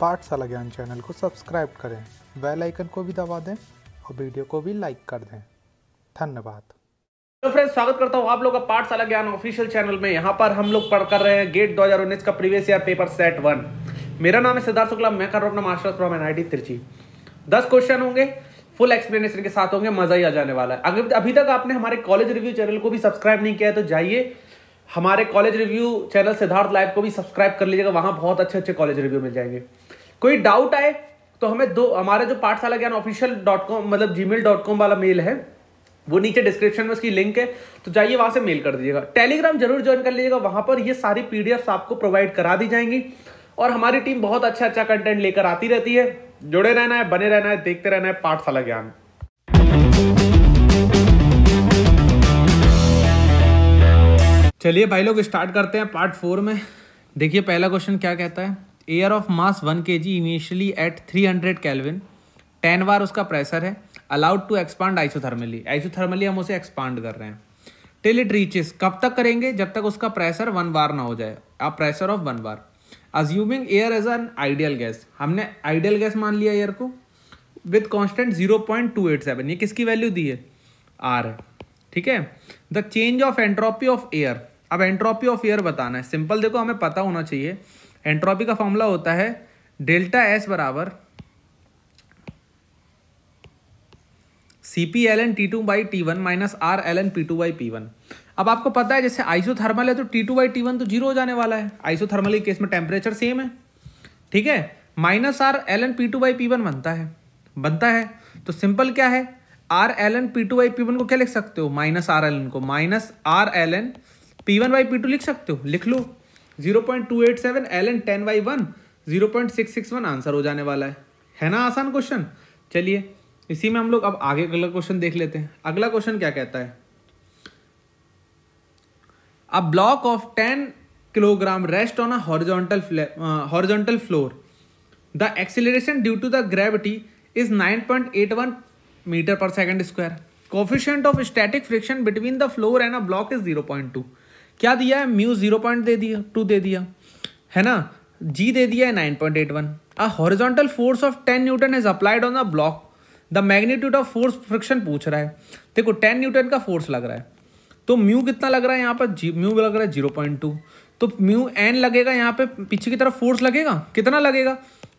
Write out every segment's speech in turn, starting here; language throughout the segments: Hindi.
पाठशाला ज्ञान चैनल को सब्सक्राइब करें, बेल आइकन को भी दबा दें और वीडियो को भी लाइक कर दें। धन्यवाद। तो फ्रेंड्स, स्वागत करता हूं आप लोग का पाठशाला ज्ञान ऑफिशियल चैनल में। यहां पर हम लोग पढ़ कर रहे हैं गेट 2019 का प्रीवियस ईयर पेपर सेट 1। मेरा नाम है सिद्धार्थ शुक्ला, मैं कर रहा हूं अपना मास्टर्स फ्रॉम एनआईटी तिरची। 10 क्वेश्चन होंगे, फुल एक्सप्लेनेशन के साथ होंगे, मजा ही आ जाने वाला है। अभी तक आपने हमारे कॉलेज रिव्यू चैनल को भी सब्सक्राइब नहीं किया है तो जाइए हमारे college review channel Siddharth live को भी सब्सक्राइब कर लीजिएगा, वहां बहुत अच्छे अच्छे कॉलेज रिव्यू मिल जाएंगे। कोई डाउट आए तो हमें हमारे जो पाठशाला ज्ञान official.com मतलब gmail.com वाला मेल है, वो नीचे डिस्क्रिप्शन में उसकी लिंक है, तो जाइए वहां से मेल कर दीजिएगा। टेलीग्राम जरूर ज्वाइन कर लीजिएगा, वहां पर ये सारी पीडीएफ आपको प्रोवाइड करा दी जाएंगी और हमारी टीम बहुत अच्छा अच्छा कंटेंट लेकर आती रहती है। जुड़े रहना है, बने रहना है, देखते रहना है पाठशाला ज्ञान। चलिए भाई लोग स्टार्ट करते हैं पार्ट 4 में। देखिए पहला क्वेश्चन क्या कहता है, air of mass 1 kg initially at 300 kelvin, 10 bar उसका प्रेशर है, allowed to expand isothermally. Isothermally हम उसे एक्सपांड कर रहे हैं टिल इट रीचेस, कब तक करेंगे, जब तक उसका प्रेशर 1 बार ना हो जाए। आप pressure of 1 bar, assuming air as an ideal gas, हमने आइडियल गैस मान लिया एयर को, विथ कॉन्स्टेंट 0.287। ये किसकी वैल्यू दी है, आर है, ठीक है। The change of entropy of air, अब एंट्रोपी ऑफ एयर बताना है। सिंपल देखो, हमें पता होना चाहिए एंट्रोपी का फॉर्मूला होता है डेल्टा एस बराबर CP ln T2 by T1 minus R ln P2 by P1। अब आपको पता है जैसे आइसोथर्मल है तो T2 बाई T1 तो जीरो हो जाने वाला है, आइसोथर्मल के केस में टेम्परेचर सेम है, ठीक है। Minus R ln P2 by P1 बनता है तो सिंपल क्या है, R ln P2 by P1 को क्या लिख सकते हो, माइनस R ln को minus R ln P1 by P2 लिख सकते हो, लिख लो। 0.287 ln 10 बाई 1 0.661 आंसर हो जाने वाला है ना। आसान क्वेश्चन। चलिए इसी में हम लोग अब आगे अगला क्वेश्चन देख लेते हैं। अगला क्वेश्चन क्या कहता है, a block of 10 kilogram rest on a horizontal floor, the acceleration due to the gravity is 9.81 metre per second square, coefficient of static friction between the floor and a block is 0.2। क्या दिया है, म्यू 0.2 दे दिया है ना, जी दे दिया है 9.81। A horizontal force of 10 Newton is applied on the block, the magnitude of force friction पूछ रहा है। देखो 10 न्यूटन का फोर्स लग रहा है तो म्यू कितना लग रहा है यहाँ पर, म्यू लग रहा है 0.2, तो म्यू एन लगेगा यहाँ पे, पीछे की तरफ फोर्स लगेगा, कितना लगेगा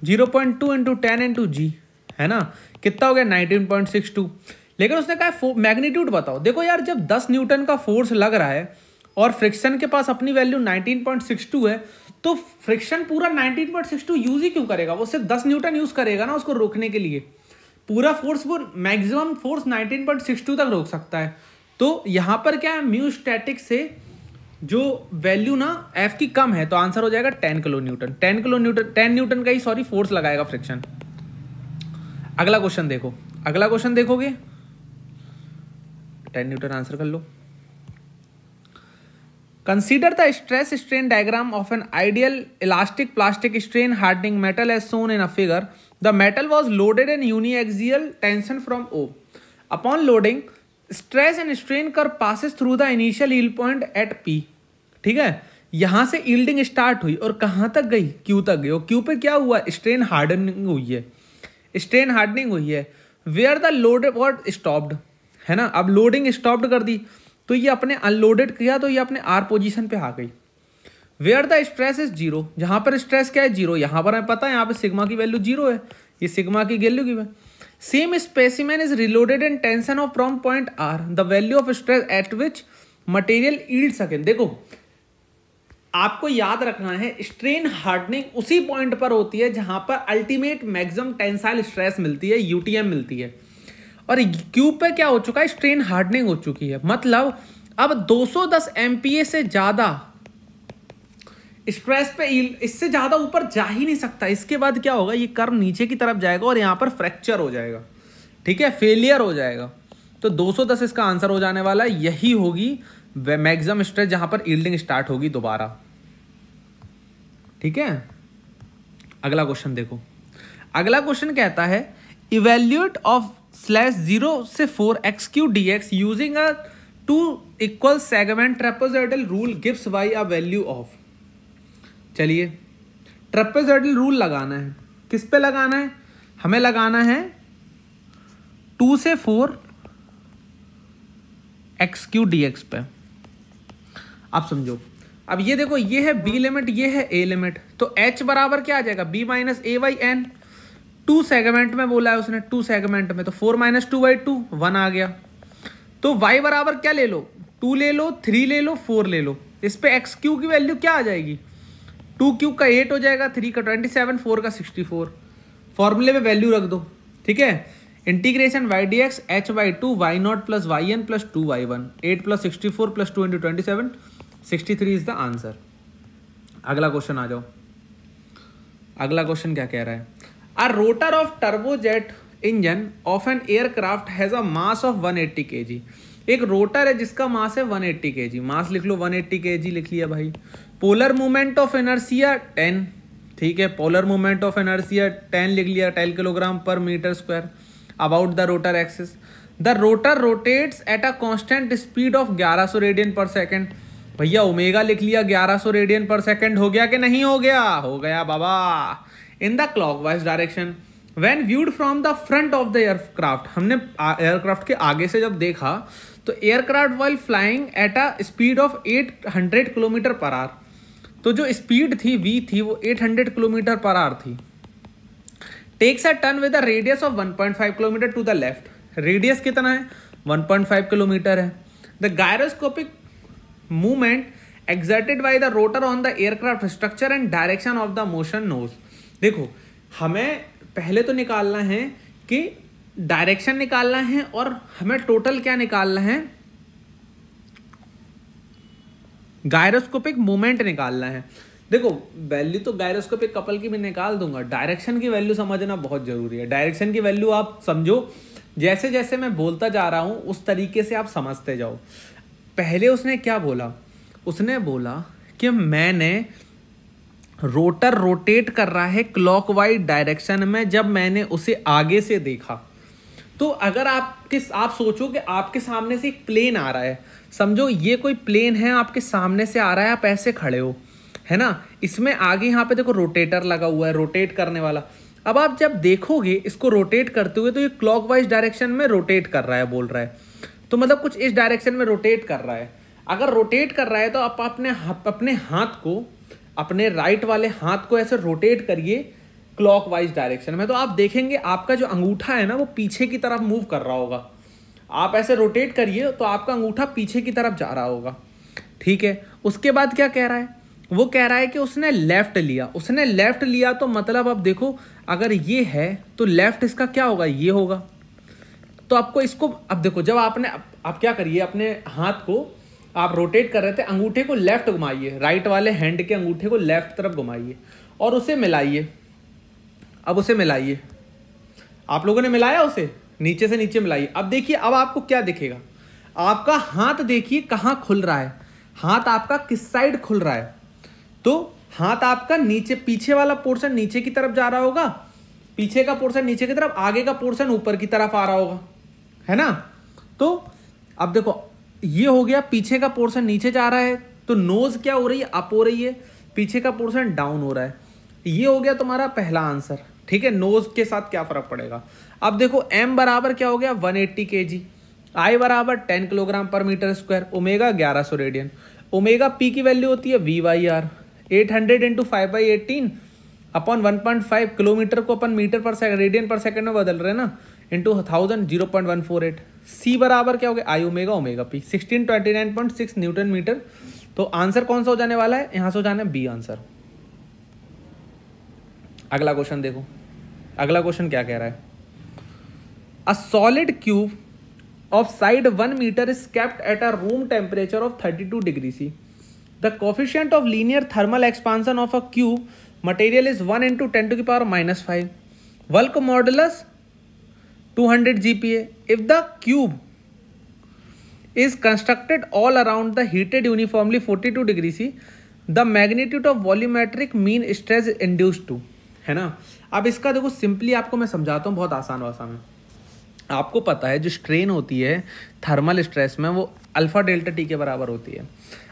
0.2 इंटू 10 इंटू जी, है ना, कितना हो गया 19.62। लेकिन उसने कहा मैग्नीट्यूड बताओ। देखो यार, जब 10 न्यूटन का फोर्स लग रहा है और फ्रिक्शन के पास अपनी वैल्यू 19.62 है तो फ्रिक्शन पूरा 19.62 यूज ही क्यों करेगा, वो सिर्फ 10 न्यूटन यूज करेगा ना उसको रोकने के लिए। पूरा फोर्स, वो मैक्सिमम फोर्स 19.62 तक रोक सकता है। तो यहां पर क्या है, म्यू स्टैटिक से जो वैल्यू ना एफ की कम है तो आंसर हो जाएगा 10 किलो न्यूटन। 10 न्यूटन का ही फोर्स लगाएगा फ्रिक्शन। अगला क्वेश्चन देखो, अगला क्वेश्चन देखोगे 10 न्यूटन आंसर कर लो। Consider the stress strain diagram of an ideal elastic plastic strain hardening metal as shown in a figure. The metal was loaded in uniaxial tension from O. Upon loading, stress and strain curve passes through the initial yield point at P. ठीक है, यहां से yielding स्टार्ट हुई और कहां तक गई, Q तक गई, और Q पे क्या हुआ, स्ट्रेन हार्डनिंग हुई है, स्ट्रेन हार्डनिंग हुई है। Where the load was stopped, है ना, अब लोडिंग स्टॉप्ड कर दी तो ये अपने अनलोडेड किया तो ये अपने आर पोजीशन पे आ गई। Where the stress is zero, जहां पर स्ट्रेस क्या है, जीरो। यहां पर हमें पता है यहाँ पे सिग्मा की वैल्यू जीरो है, ये सिग्मा की वैल्यू की है। Same specimen is reloaded in tension of from point R, the value of stress at which material yields again. देखो आपको याद रखना है, स्ट्रेन हार्डनिंग उसी पॉइंट पर होती है जहां पर अल्टीमेट मैक्सिमम टेंसाइल स्ट्रेस मिलती है, यूटीएम मिलती है। और क्यूब पे क्या हो चुका है, स्ट्रेन हार्डनिंग हो चुकी है। मतलब अब 210 MPa से ज्यादा स्ट्रेस पे इससे ज्यादा ऊपर जा ही नहीं सकता। इसके बाद क्या होगा, ये कर्व नीचे की तरफ जाएगा और यहां पर फ्रैक्चर हो जाएगा, ठीक है, फेलियर हो जाएगा। तो 210 इसका आंसर हो जाने वाला है, यही होगी मैक्सिमम स्ट्रेस जहां पर यील्डिंग स्टार्ट होगी दोबारा, ठीक है। अगला क्वेश्चन देखो, अगला क्वेश्चन कहता है इवेल्यूएट ऑफ /0 से 4 x³ dx using a 2 equal segment trapezoidal rule gives y a value of. चलिए ट्रेपेजॉइडल रूल लगाना है, किस पे लगाना है? हमें लगाना है 2 से 4 x³ dx पे। आप समझो, अब ये देखो, ये है b लिमिट, ये है a लिमिट, तो h बराबर क्या आ जाएगा? b minus a by N. 2 segment में बोला है उसने, 2 सेगमेंट में, तो 4 माइनस 2 बाई 2 1 आ गया। तो y बराबर क्या ले लो? 2 ले लो, 3 ले लो, 4 ले लो। इस पे x³ की वैल्यू क्या आ जाएगी? 2³ का 8 हो जाएगा, 3 का 27, 4 का 64। फॉर्मूले में वैल्यू रख दो, ठीक है। Integration y dx h by 2 y not plus Y N plus 2y1, 8 plus 64 plus 2 into 27, 63 is the answer. अगला क्वेश्चन आ जाओ। अगला क्वेश्चन क्या कह रहा है? A rotor of turbojet engine of an aircraft has a mass of 180 kg। एक रोटर है जिसका मास है 180 kg। मास लिख लो, 180 kg लिख लिया भाई। पोलर मूवमेंट ऑफ इनर्शिया 10, ठीक है। पोलर मूवमेंट ऑफ इनर्शिया 10 लिख लिया, 10 kilogram per metre square about the rotor axis. The rotor rotates at a constant speed of 1100 radian per second. भैया ओमेगा लिख लिया, 1100 रेडियन पर सेकेंड। हो गया कि नहीं हो गया? हो गया बाबा। In the clockwise direction when viewed from the front of the aircraft. हमने एयरक्राफ्ट के आगे से जब देखा तो aircraft while flying at a speed of 800 kilometre per hour, तो जो स्पीड थी v थी वो 800 किलोमीटर पर आवर थी। Takes a turn with a radius of 1.5 kilometre to the left. Radius कितना है? 1.5 किलोमीटर है। The gyroscopic movement exerted by the rotor on the aircraft structure and direction of the motion nose. देखो, हमें पहले तो निकालना है कि डायरेक्शन निकालना है और हमें टोटल क्या निकालना है? गायरोस्कोपिक मूवमेंट निकालना है। देखो, वैल्यू तो गायरोस्कोपिक कपल की मैं निकाल दूंगा, डायरेक्शन की वैल्यू समझना बहुत जरूरी है। डायरेक्शन की वैल्यू आप समझो, जैसे जैसे मैं बोलता जा रहा हूं उस तरीके से आप समझते जाओ। पहले उसने क्या बोला? उसने बोला कि मैंने रोटर रोटेट कर रहा है क्लॉकवाइज डायरेक्शन में, जब मैंने उसे आगे से देखा। तो अगर आप सोचो कि आपके सामने से एक प्लेन आ रहा है, समझो ये कोई प्लेन है आपके सामने से आ रहा है, आप ऐसे खड़े हो, है ना। इसमें आगे यहाँ पे देखो रोटेटर लगा हुआ है, रोटेट करने वाला। अब आप जब देखोगे इसको रोटेट करते हुए तो ये क्लॉकवाइज डायरेक्शन में रोटेट कर रहा है, बोल रहा है। तो मतलब कुछ इस डायरेक्शन में रोटेट कर रहा है। अगर रोटेट कर रहा है तो आप अपने हाथ को, अपने राइट वाले हाथ को ऐसे रोटेट करिए क्लॉकवाइज डायरेक्शन में, तो आप देखेंगे आपका जो अंगूठा है ना वो पीछे की तरफ मूव कर रहा होगा। आप ऐसे रोटेट करिए तो आपका अंगूठा पीछे की तरफ जा रहा होगा, ठीक है। उसके बाद क्या कह रहा है? वो कह रहा है कि उसने लेफ्ट लिया। उसने लेफ्ट लिया तो मतलब अब देखो, अगर ये है तो लेफ्ट इसका क्या होगा? ये होगा। तो आपको इसको, अब देखो, जब आप क्या करिए, अपने हाथ को आप रोटेट कर रहे थे, अंगूठे को लेफ्ट घुमाइए, राइट वाले हैंड के अंगूठे को लेफ्ट तरफ घुमाइए और उसे मिलाइए। अब उसे मिलाइए, आप लोगों ने मिलाया, उसे नीचे से नीचे मिलाइए। अब देखिए, अब आपको क्या दिखेगा? आपका हाथ देखिए कहाँ खुल रहा है। हाथ आपका किस साइड खुल रहा है? तो हाथ आपका नीचे, पीछे वाला पोर्शन नीचे की तरफ जा रहा होगा, पीछे का पोर्शन नीचे की तरफ, आगे का पोर्शन ऊपर की तरफ आ रहा होगा, है ना। तो अब देखो, ये हो गया, पीछे का पोर्शन नीचे जा रहा है तो नोज क्या हो रही है? अप हो रही है। पीछे का पोर्शन डाउन हो रहा है। ये हो गया तुम्हारा पहला आंसर, ठीक है। नोज के साथ क्या फर्क पड़ेगा? अब देखो, m बराबर क्या हो गया? 180 kg, I बराबर 10 kilogram per metre square, omega 1100 radian. Omega p की वैल्यू होती है v/r, 800 इंटू 5/18 अपॉन 1.5। किलोमीटर को अपन मीटर पर सेकंड, रेडियन पर सेकंड में बदल रहे हैं ना, इंटू 1000, 0.148। c बराबर क्या हो गया? I omega p, 1629.6 newton metre. तो आंसर कौन सा हो जाने वाला है? यहां से हो जाना है बी आंसर। अगला क्वेश्चन देखो, अगला क्वेश्चन क्या कह रहा है? A solid cube of side 1 metre is kept at a room temperature of 32 degree C. The coefficient of linear thermal expansion of a cube material is 1 into 10⁻⁻⁵. Bulk modulus 200 GPa. If the cube is constructed all around the heated uniformly 42 degree C, the magnitude of volumetric mean stress induced to, है ना। अब इसका देखो, सिंपली आपको मैं समझाता हूँ बहुत आसान भाषा में। आपको पता है जो स्ट्रेन होती है थर्मल स्ट्रेस में वो अल्फा डेल्टा टी के बराबर होती है।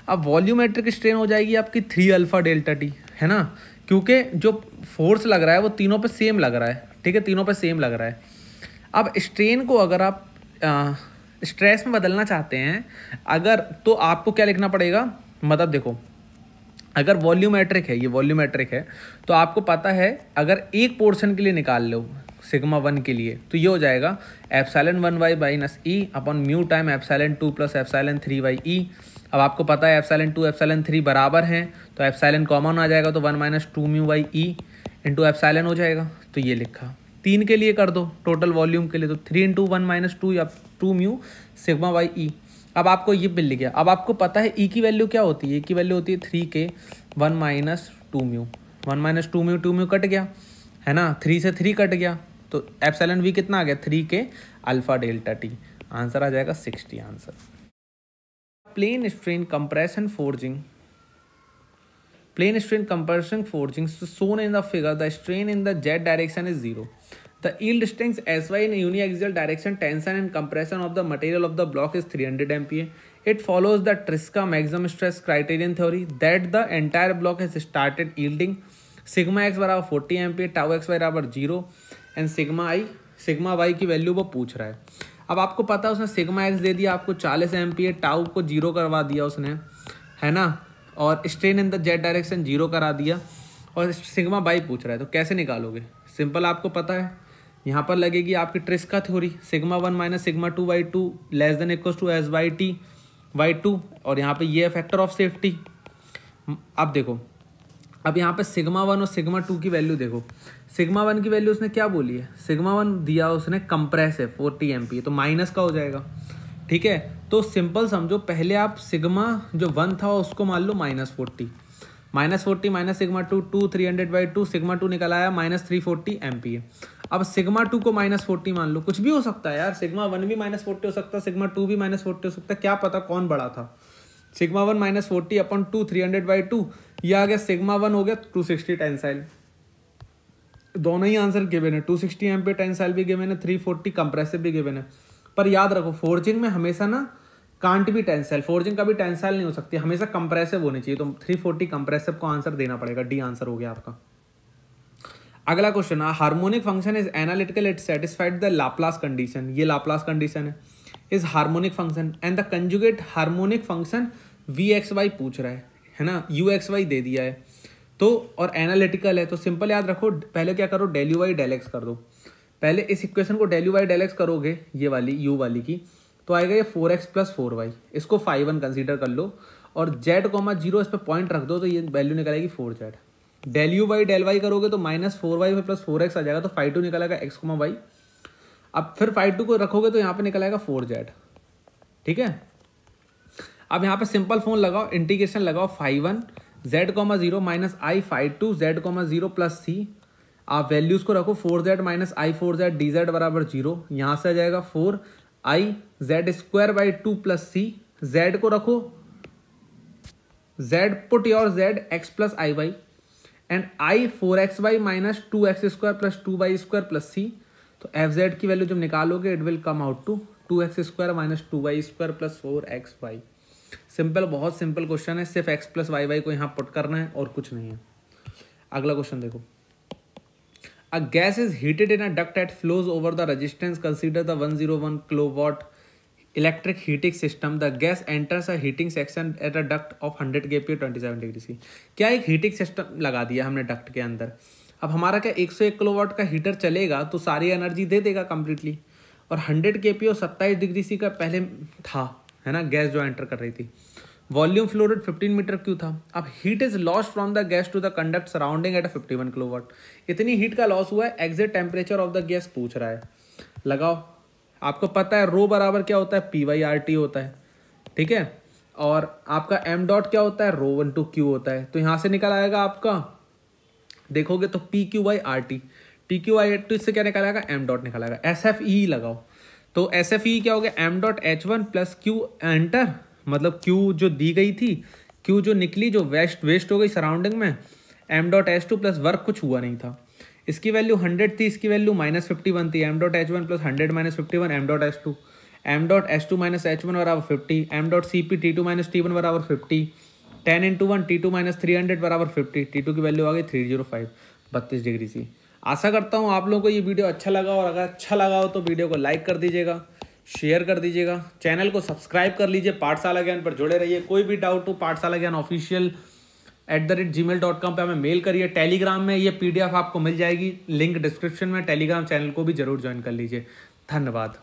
अब वॉल्यूमेट्रिक स्ट्रेन हो जाएगी आपकी 3 अल्फा डेल्टा टी, है ना, क्योंकि जो फोर्स लग रहा है वो तीनों पे सेम लग रहा है, ठीक है, तीनों पे सेम लग रहा है। अब स्ट्रेन को अगर आप स्ट्रेस में बदलना चाहते हैं अगर, तो आपको क्या लिखना पड़ेगा, मतलब देखो अगर वॉल्यूमेट्रिक है, ये वॉल्यूमेट्रिक है, तो आपको पता है अगर एक पोर्शन के लिए निकाल लो सिग्मा 1 के लिए, तो ये हो जाएगा एप्सिलॉन 1y माइनस ई upon mu time epsilon 2 plus epsilon 3y ई। अब आपको पता है एप्सिलॉन 2 एप्सिलॉन 3 बराबर हैं, तो एप्सिलॉन कॉमन आ जाएगा, तो 1 minus 2 mu Y E into epsilon हो जाएगा। तो ये लिखा। 3 के लिए कर दो टोटल वॉल्यूम के लिए, तो 3 इंटू 1 माइनस 2 या 2 म्यू सिग्मा वाई ई। अब आपको ये मिल गया। अब आपको पता है ई की वैल्यू क्या होती है, ई की वैल्यू होती है 3 के 1 minus 2 mu, 1 minus 2 mu, 2 mu cut गया है ना, 3 से 3 कट गया, तो एप्सिलॉन वी कितना आ गया 3 K alpha delta T. Answer आ जाएगा 60 answer. Plane strain compression forging, plane strain compression forging shown in the figure, the strain in the z direction is 0. The yield strength SY in uniaxial direction tension and compression of the material of the block is 300 MPa. It follows the Triska maximum stress criterion theory that the entire block has started yielding sigma x बराबर 40 MPa, tau x बराबर 0 and sigma y की वैल्यू वो पूछ रहा है। अब आपको पता है उसने सिग्मा एक्स दे दिया आपको 40 MPa, टाउ को 0 करवा दिया उसने, है ना, और strain in the Z direction 0 करा दिया, और सिग्मा बाई पूछ रहा है, तो कैसे निकालोगे? सिंपल, आपको पता है यहाँ पर लगेगी आपकी Tresca theory, sigma 1 minus sigma 2 by 2 less than equal to S by T by 2, और यहाँ पे ये है फैक्टर ऑफ सेफ्टी। अब देखो, अब यहाँ पे सिग्मा 1 और सिग्मा 2 की वैल्यू देखो, सिग्मा 1 की वैल्यू उसने क्या बोली है, सिग्मा 1 दिया उसने कंप्रेस है 40 MPa, तो माइनस का हो जाएगा, ठीक है। तो सिंपल समझो, पहले आप सिग्मा जो 1 था उसको मान लो minus 40 minus sigma 2 300 by 2, sigma 2 निकल आया माइनस 340 MPa। अब सिग्मा 2 को माइनस 40 मान लो, कुछ भी हो सकता है यार, सिग्मा 1 भी माइनस 40 हो सकता है, सिग्मा 2 भी माइनस 40 हो सकता है, क्या पता कौन बड़ा था। सिग्मा 1 माइनस 40 अपन 2 300 बाई 2, ये आ गया सिग्मा 1 हो गया 260 टेंसाइल। दोनों ही आंसर गिवन है, 260 MPa टेंसाइल भी गिवन है, 340 कंप्रेसिव भी गिवन है। पर याद रखो फोर्जिंग में हमेशा ना कांट भी टेंसाइल, फोर्जिंग कभी टेंसाइल नहीं हो सकती, हमेशा कंप्रेसिव होनी चाहिए, तो 340 कंप्रेसिव को आंसर देना पड़ेगा, डी आंसर हो गया आपका। अगला question, harmonic function is analytical, it satisfied the Laplace condition, ये लाप्लास कंडीशन है, is harmonic function and the conjugate harmonic function VXY पूछ रहा है ना, UXY दे दिया है, तो और एनालिटिकल है, तो सिंपल याद रखो, पहले क्या करो, del U Y del X कर दो। पहले इस इक्वेशन को del U Y del X करोगे, ये वाली यू वाली की, तो आएगा ये 4x प्लस 4y, इसको 5 कंसीडर कर लो, और z कोमा 0 इस पर पॉइंट रख दो, तो ये वैल्यू निकलेगी 4z। Del U Y del Y करोगे तो माइनस 4y प्लस 4x आ जाएगा, तो 5 2 निकलेगा x कोमा वाई। अब फिर 5 2 को रखोगे तो यहाँ पे निकलेगा 4z, ठीक है। अब यहाँ पे सिंपल फोन लगाओ, इंटीग्रेशन लगाओ, 5 z कोमा 0 माइनस आई 5 2 z कोमा 0 प्लस c, आप वैल्यूज को रखो 4z माइनस आई 4z dz बराबर 0, यहाँ से आ जाएगा 4i z square by 2 plus c, z को रखो, z put your z x plus I Y and I 4x Y minus 2x square plus 2y square plus c, तो fz की वैल्यू जब निकालोगे it will come out to 2x square minus 2y square plus 4xy। Simple, बहुत सिंपल क्वेश्चन है, सिर्फ x प्लस वाई वाई को यहाँ पुट करना है और कुछ नहीं है। अगला क्वेश्चन देखो, a gas is heated in a duct that flows over the resistance, consider the 101 kilowatt electric heating system, the gas enters a heating section at a duct of 100 kPa 27 degree C. क्या एक हीटिंग सिस्टम लगा दिया हमने डक्ट के अंदर, अब हमारा क्या 101 किलोवाट का हीटर चलेगा तो सारी एनर्जी दे देगा कंप्लीटली, और 100 kPa और 27 डिग्री सी का पहले था, है ना, गैस जो एंटर कर रही थी। Volume flow rate 15 metre cube था। अब heat is lost from the gas to the conduct surrounding at 51 kilowatt, इतनी हीट का लॉस हुआ है, exact temperature of the gas पूछ रहा है। लगाओ, आपको पता है रो बराबर क्या होता है, P/RT होता है, ठीक है, और आपका m डॉट क्या होता है, रो 1 टू Q होता है, तो यहाँ से निकल आएगा आपका, देखोगे तो PQ/RT, PQ/RT इससे क्या निकल आएगा, m डॉट निकल आएगा। SFE लगाओ, तो SFE क्या हो गया, m dot H1 plus Q enter, मतलब Q जो दी गई थी, Q जो निकली, जो वेस्ट हो गई सराउंडिंग में, m dot H2 plus work कुछ हुआ नहीं था, इसकी वैल्यू 100 थी, इसकी वैल्यू माइनस 51 थी, m dot H1 plus 100 minus 51 m dot H2 minus H1 बराबर 50, m dot CP T2 minus T1 बराबर 50, 10 इंटू 1 T2 माइनस 300 बराबर 50। T2 की वैल्यू आ गई 305, 32 डिग्री सी। आशा करता हूँ आप लोगों को ये वीडियो अच्छा लगा, और अगर अच्छा लगा हो तो वीडियो को लाइक कर दीजिएगा, शेयर कर दीजिएगा, चैनल को सब्सक्राइब कर लीजिए, पाठशाला ज्ञान पर जुड़े रहिए। कोई भी डाउट हो पाठशाला ज्ञान ऑफिशियल @gmail.com पे हमें मेल करिए। टेलीग्राम में ये PDF आपको मिल जाएगी, लिंक डिस्क्रिप्शन में। टेलीग्राम चैनल को भी जरूर ज्वाइन कर लीजिए। धन्यवाद।